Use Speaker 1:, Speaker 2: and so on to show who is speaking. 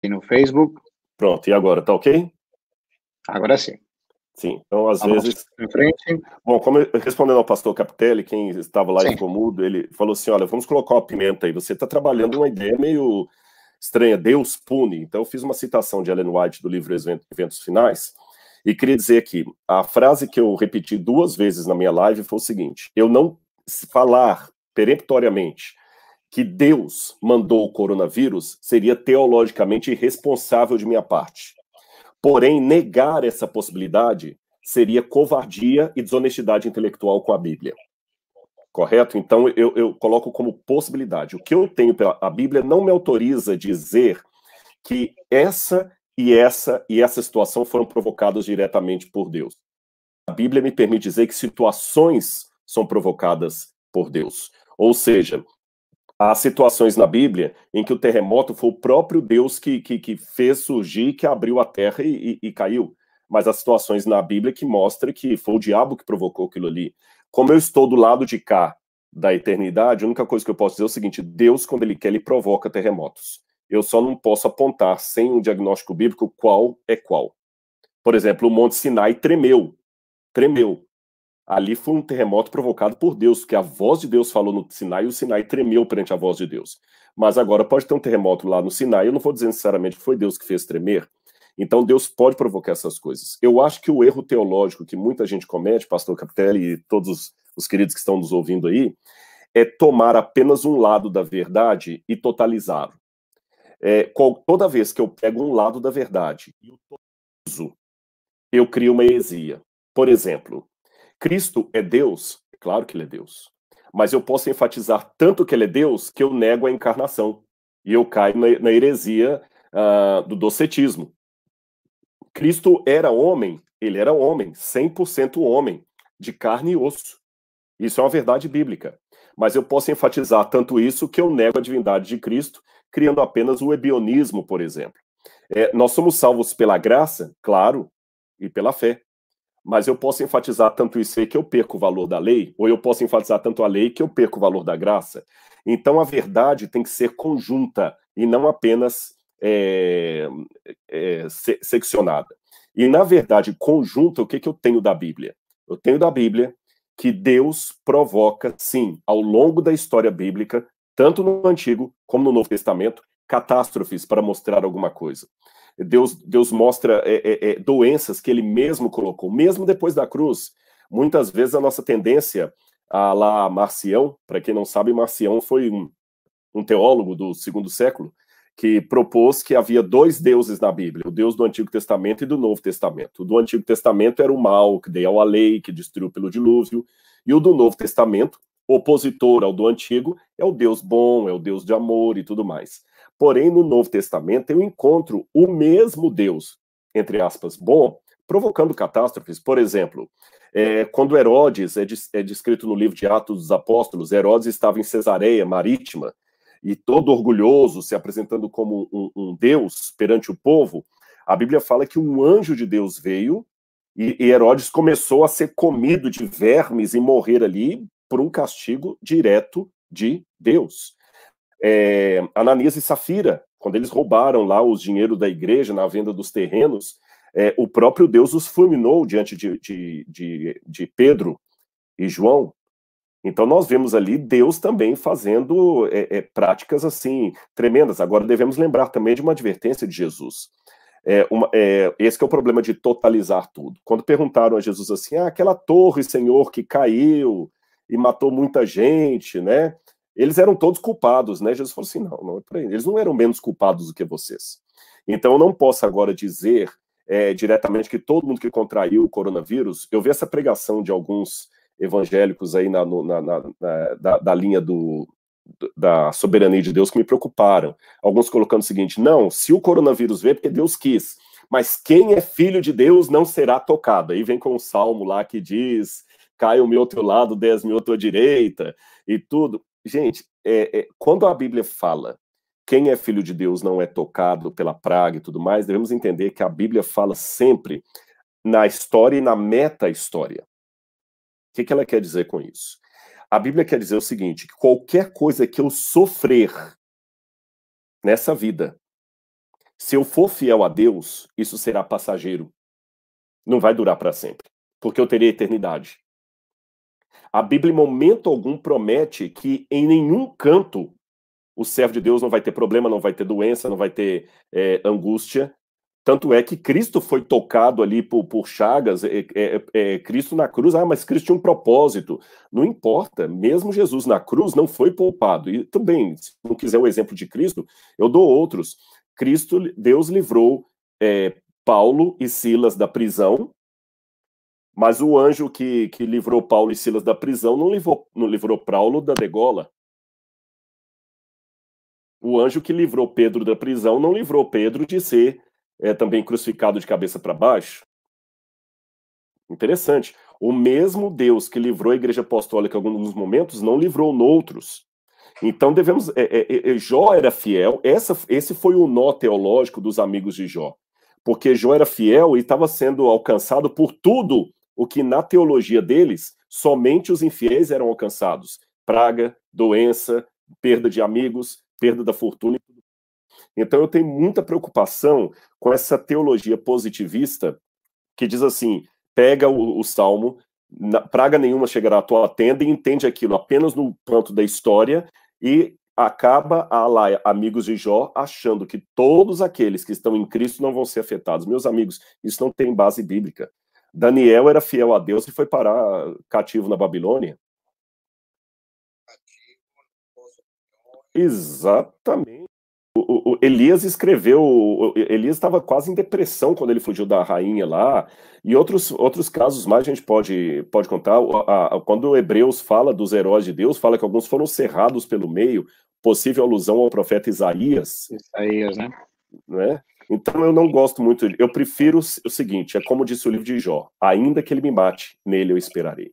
Speaker 1: E no Facebook.
Speaker 2: Pronto, e agora, tá ok?
Speaker 1: Agora sim.
Speaker 2: Sim, então às vezes...
Speaker 1: Em frente.
Speaker 2: Bom, respondendo ao pastor Capitelli, quem estava lá e ficou mudo, ele falou assim, olha, vamos colocar uma pimenta aí, você está trabalhando uma ideia meio estranha, Deus pune. Então eu fiz uma citação de Ellen White do livro Eventos Finais, e queria dizer que a frase que eu repeti 2 vezes na minha live foi o seguinte: eu não falar peremptoriamente que Deus mandou o coronavírus seria teologicamente irresponsável de minha parte. Porém, negar essa possibilidade seria covardia e desonestidade intelectual com a Bíblia. Correto? Então, eu coloco como possibilidade. O que eu tenho a Bíblia não me autoriza a dizer que essa e essa situação foram provocadas diretamente por Deus. A Bíblia me permite dizer que situações são provocadas por Deus. Ou seja, há situações na Bíblia em que o terremoto foi o próprio Deus que fez surgir, que abriu a terra e caiu. Mas há situações na Bíblia que mostram que foi o diabo que provocou aquilo ali. Como eu estou do lado de cá da eternidade, a única coisa que eu posso dizer é o seguinte: Deus, quando ele quer, ele provoca terremotos. Eu só não posso apontar, sem um diagnóstico bíblico, qual é qual. Por exemplo, o Monte Sinai tremeu. Tremeu. Ali foi um terremoto provocado por Deus, que a voz de Deus falou no Sinai e o Sinai tremeu perante a voz de Deus. Mas agora pode ter um terremoto lá no Sinai, eu não vou dizer necessariamente que foi Deus que fez tremer. Então Deus pode provocar essas coisas. Eu acho que o erro teológico que muita gente comete, pastor Capitelli e todos os queridos que estão nos ouvindo aí, é tomar apenas um lado da verdade e totalizá-lo. Toda vez que eu pego um lado da verdade e o totalizo, eu crio uma heresia. Por exemplo, Cristo é Deus? Claro que ele é Deus. Mas eu posso enfatizar tanto que ele é Deus que eu nego a encarnação. E eu caio na heresia do docetismo. Cristo era homem, ele era homem, 100% homem, de carne e osso. Isso é uma verdade bíblica. Mas eu posso enfatizar tanto isso que eu nego a divindade de Cristo, criando apenas o ebionismo, por exemplo. Nós somos salvos pela graça, claro, e pela fé. Mas eu posso enfatizar tanto isso aí que eu perco o valor da lei, ou eu posso enfatizar tanto a lei que eu perco o valor da graça. Então a verdade tem que ser conjunta e não apenas seccionada. E na verdade conjunta, o que eu tenho da Bíblia? Eu tenho da Bíblia que Deus provoca, sim, ao longo da história bíblica, tanto no Antigo como no Novo Testamento, catástrofes para mostrar alguma coisa. Deus mostra doenças que ele mesmo colocou, mesmo depois da cruz. Muitas vezes a nossa tendência a lá Marcião, para quem não sabe, Marcião foi um teólogo do 2º século, que propôs que havia 2 deuses na Bíblia, o Deus do Antigo Testamento e do Novo Testamento. O do Antigo Testamento era o mal, que deu a lei, que destruiu pelo dilúvio, e o do Novo Testamento, opositor ao do Antigo, é o Deus bom, é o Deus de amor e tudo mais. Porém, no Novo Testamento, eu encontro o mesmo Deus, entre aspas, bom, provocando catástrofes. Por exemplo, quando Herodes, é descrito no livro de Atos dos Apóstolos, Herodes estava em Cesareia Marítima, e todo orgulhoso, se apresentando como um Deus perante o povo, a Bíblia fala que um anjo de Deus veio e Herodes começou a ser comido de vermes e morrer ali por um castigo direto de Deus. Ananias e Safira, quando eles roubaram lá os dinheiros da igreja na venda dos terrenos, o próprio Deus os fulminou diante de Pedro e João. Então nós vemos ali Deus também fazendo práticas assim tremendas. Agora devemos lembrar também de uma advertência de Jesus. Esse que é o problema de totalizar tudo. Quando perguntaram a Jesus assim, aquela torre, Senhor, que caiu e matou muita gente, né? Eles eram todos culpados, né? Jesus falou assim, não é por aí. Eles não eram menos culpados do que vocês. Então eu não posso agora dizer diretamente que todo mundo que contraiu o coronavírus, eu vi essa pregação de alguns evangélicos aí da linha da soberania de Deus que me preocuparam. Alguns colocando o seguinte, não, se o coronavírus veio é porque Deus quis, mas quem é filho de Deus não será tocado. Aí vem com um salmo lá que diz, cai o meu ao teu lado, 10 mil à tua direita, e tudo. Gente, quando a Bíblia fala quem é filho de Deus não é tocado pela praga e tudo mais, devemos entender que a Bíblia fala sempre na história e na meta-história. O que ela quer dizer com isso? A Bíblia quer dizer o seguinte, que qualquer coisa que eu sofrer nessa vida, Se eu for fiel a Deus, isso será passageiro. Não vai durar para sempre, porque eu terei eternidade. A Bíblia, em momento algum, promete que em nenhum canto o servo de Deus não vai ter problema, não vai ter doença, não vai ter angústia. Tanto é que Cristo foi tocado ali por chagas, Cristo na cruz, mas Cristo tinha um propósito. Não importa, mesmo Jesus na cruz não foi poupado. E também, se não quiser o exemplo de Cristo, eu dou outros. Deus livrou Paulo e Silas da prisão, mas o anjo que livrou Paulo e Silas da prisão não livrou Paulo da degola. O anjo que livrou Pedro da prisão não livrou Pedro de ser também crucificado de cabeça para baixo. Interessante. O mesmo Deus que livrou a Igreja Apostólica em alguns momentos não livrou noutros. Então devemos. Jó era fiel. Esse foi o nó teológico dos amigos de Jó. Porque Jó era fiel e estava sendo alcançado por tudo o que na teologia deles somente os infiéis eram alcançados: praga, doença, perda de amigos, perda da fortuna. Então eu tenho muita preocupação com essa teologia positivista que diz assim, pega o Salmo, praga nenhuma chegará à tua tenda e entende aquilo apenas no ponto da história e acaba lá, amigos de Jó, achando que todos aqueles que estão em Cristo não vão ser afetados. Meus amigos, isso não tem base bíblica. Daniel era fiel a Deus e foi parar cativo na Babilônia. Exatamente. O Elias escreveu, Elias estava quase em depressão quando ele fugiu da rainha lá, e outros casos mais a gente pode contar. Quando o Hebreus fala dos heróis de Deus, fala que alguns foram cerrados pelo meio, possível alusão ao profeta Isaías.
Speaker 1: Isaías, né?
Speaker 2: Então eu não gosto muito, eu prefiro o seguinte, é como disse o livro de Jó, ainda que ele me mate, nele eu esperarei.